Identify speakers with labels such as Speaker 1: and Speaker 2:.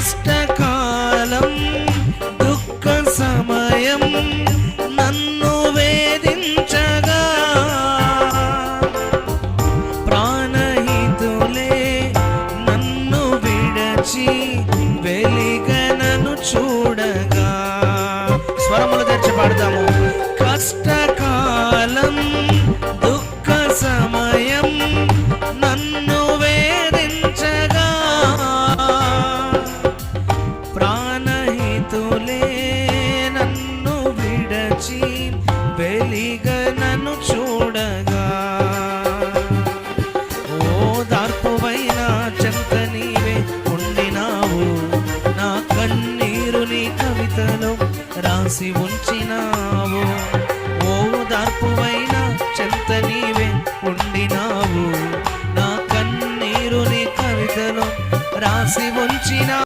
Speaker 1: కష్టకాలం దుఃఖ సమయం నన్ను వేధించగా ప్రాణహితులే నన్ను విడచి వెలిగనను చూడగా స్వరములు తెచ్చి పాడదాము. కష్టకాలం దుఃఖ సమయం నన్ను వేధించగా ప్రాణహితులే నన్ను విడచి వెలిగనను చూడగా ఓదార్పువైన చెంత నీవే ఉండినావు, నా కన్నీరు నీ కవితలో రాసి ఉంచినావు. ఓదార్పువైన చెంత నీవే ఉండినావు, నా కన్నీరు నీ కవితలో రాసి ఉంచినా